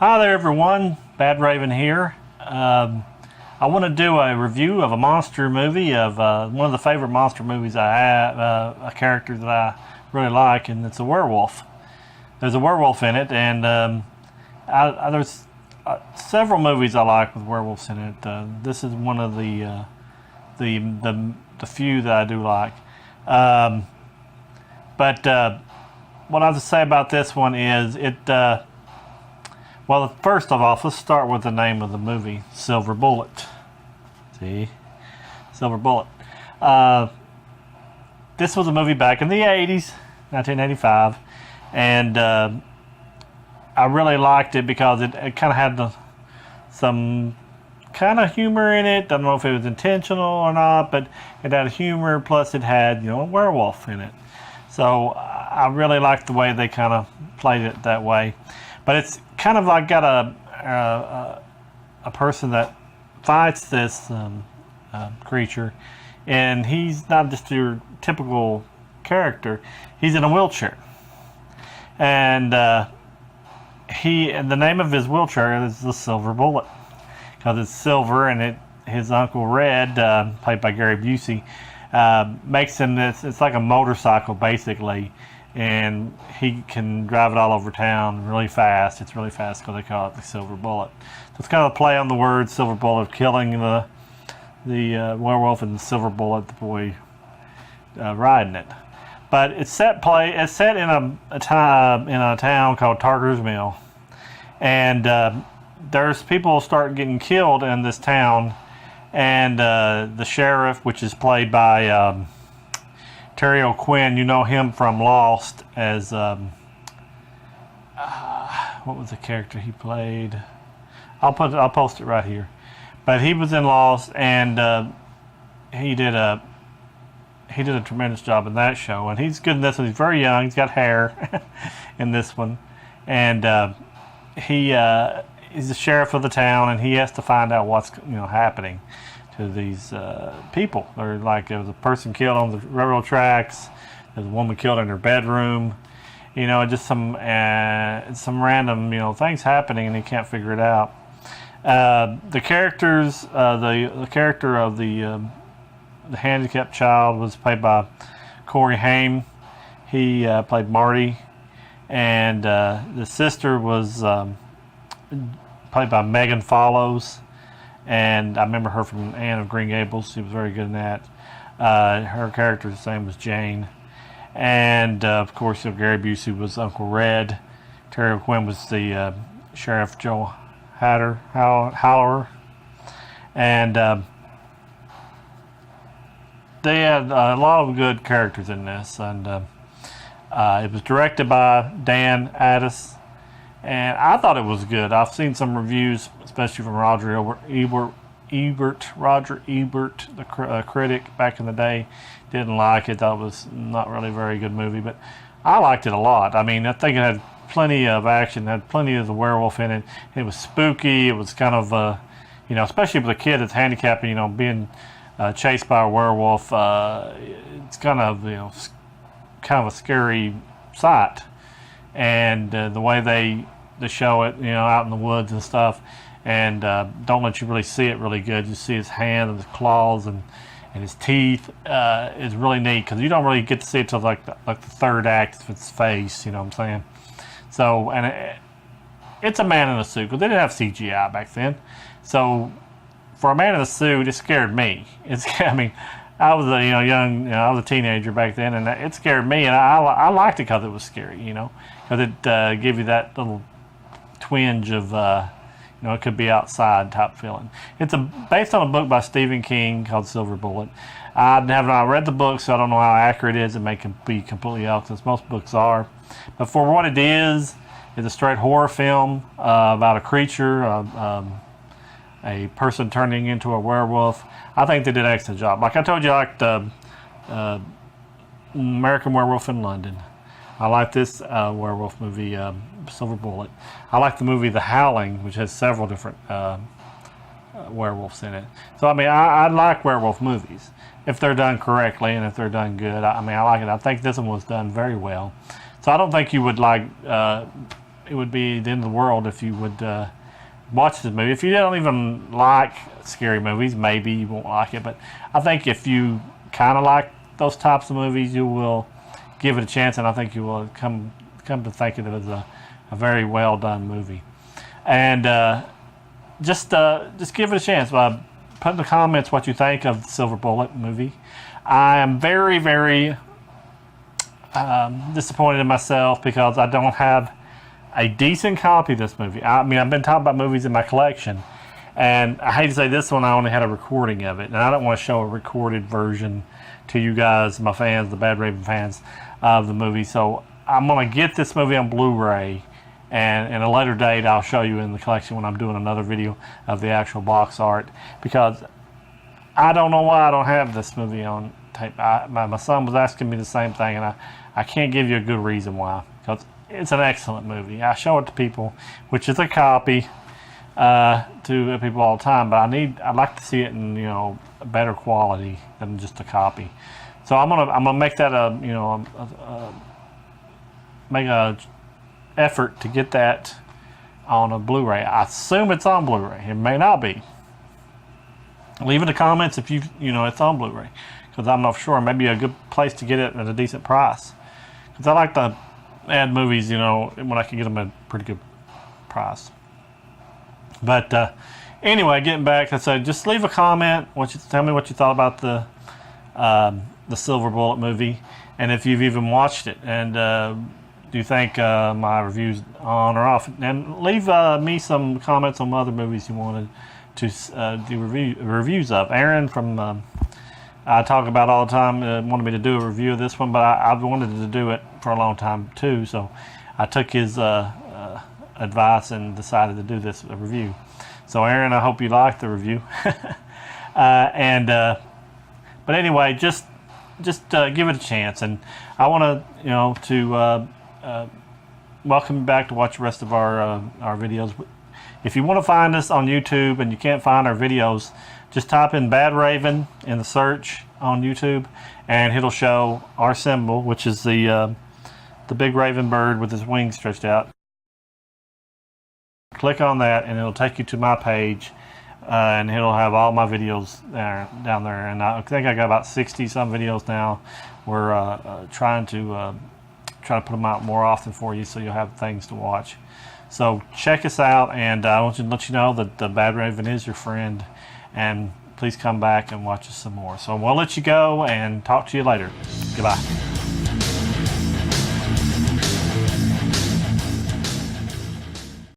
Hi there everyone, Badraven here. I want to do a review of a monster movie of one of the favorite monster movies I have, a character that I really like, and it's a werewolf. There's a werewolf in it, and there's several movies I like with werewolves in it. This is one of the few that I do like. But what I have to say about this one is well, first of all, let's start with the name of the movie, Silver Bullet. See? Silver Bullet. This was a movie back in the 80s, 1985, and I really liked it because it kind of had some kind of humor in it. I don't know if it was intentional or not, but it had humor, plus it had, a werewolf in it. So I really liked the way they kind of played it that way. But it's kind of like got a person that fights this creature, and he's not just your typical character. He's in a wheelchair, and the name of his wheelchair is the Silver Bullet because it's silver, and his Uncle Red, played by Gary Busey, makes him this. It's like a motorcycle basically. And he can drive it all over town really fast. It's really fast because they call it the Silver Bullet. So it's kind of a play on the word Silver Bullet, killing the werewolf, and the Silver Bullet, the boy riding it. But it's set in a town called Tartar's Mill, and there's people start getting killed in this town, and the sheriff, which is played by Terry O'Quinn, you know him from Lost as what was the character he played? I'll post it right here. But he was in Lost, and he did a tremendous job in that show. And he's good in this one. He's very young. He's got hair in this one, and he's the sheriff of the town, and he has to find out what's happening to these people. They're like, there was a person killed on the railroad tracks. There's a woman killed in her bedroom. Just some random things happening, and he can't figure it out. The characters, the character of the handicapped child was played by Corey Haim. He played Marty, and the sister was played by Megan Follows. And I remember her from Anne of Green Gables. She was very good in that. Her character's name was Jane. And, of course, Gary Busey was Uncle Red. Terry O'Quinn was the Sheriff Joe Howler. And they had a lot of good characters in this. And it was directed by Dan Addis. And I thought it was good. I've seen some reviews, especially from Roger Ebert, the critic back in the day, didn't like it. Thought it was not really a very good movie, but I liked it a lot. I mean, I think it had plenty of action, had plenty of the werewolf in it. It was spooky. It was kind of, especially with a kid that's handicapped, being chased by a werewolf. It's kind of a scary sight, and the way they show it, out in the woods and stuff, and don't let you really see it really good. You see his hand and his claws and his teeth. Is really neat because you don't really get to see it till like the third act of its face. You know what I'm saying? So, and it's a man in a suit because they didn't have CGI back then. So, for a man in a suit, it scared me. I was a I was a teenager back then, and it scared me, and I liked it because it was scary. Because it gave you that little twinge of it could be outside type feeling. It's based on a book by Stephen King called Silver Bullet. I have not read the book, so I don't know how accurate it is. It may be completely out, since most books are. But for what it is, it's a straight horror film about a creature, a person turning into a werewolf. I think they did an excellent job. Like I told you, I liked American Werewolf in London. I like this werewolf movie, Silver Bullet. I like the movie The Howling, which has several different werewolves in it. So, I like werewolf movies if they're done correctly and if they're done good. I like it. I think this one was done very well. So I don't think you would it would be the end of the world if you would watch this movie. If you don't even like scary movies, maybe you won't like it. But I think if you kind of like those types of movies, you will give it a chance, and I think you will come to think of it as a very well done movie. And just give it a chance. Put in the comments what you think of the Silver Bullet movie. I am very, very disappointed in myself because I don't have a decent copy of this movie. I mean, I've been talking about movies in my collection, and I hate to say this one, I only had a recording of it, and I don't want to show a recorded version to you guys, my fans, the Badraven fans of the movie. So I'm going to get this movie on Blu-ray, and in a later date I'll show you in the collection when I'm doing another video of the actual box art, because I don't know why I don't have this movie on tape. My son was asking me the same thing, and I can't give you a good reason why, because it's an excellent movie. I show it to people, which is a copy to people all the time, but I'd like to see it in better quality than just a copy. So I'm gonna make that make a effort to get that on a Blu-ray. I assume it's on Blu-ray. It may not be. Leave in the comments if it's on Blu-ray, because I'm not sure. Maybe a good place to get it at a decent price, because I like to add movies when I can get them at a pretty good price. But anyway, getting back, I said, just leave a comment. Tell me what you thought about the Silver Bullet movie, and if you've even watched it, and do you think my review's on or off? And leave me some comments on other movies you wanted to do reviews of. Aaron from I talk about all the time wanted me to do a review of this one, but I've wanted to do it for a long time too. So I took his advice and decided to do this review. So Aaron, I hope you liked the review. But anyway, just give it a chance, and I want to welcome you back to watch the rest of our videos. If you want to find us on YouTube and you can't find our videos, just type in Badraven in the search on YouTube, and it'll show our symbol, which is the big raven bird with his wings stretched out. Click on that, and it'll take you to my page, and it'll have all my videos down there. And I think I got about 60 some videos now. We're trying to put them out more often for you, so you'll have things to watch. So check us out, and I want to let you know that the Badraven is your friend, and please come back and watch us some more. So we'll let you go and talk to you later. Goodbye.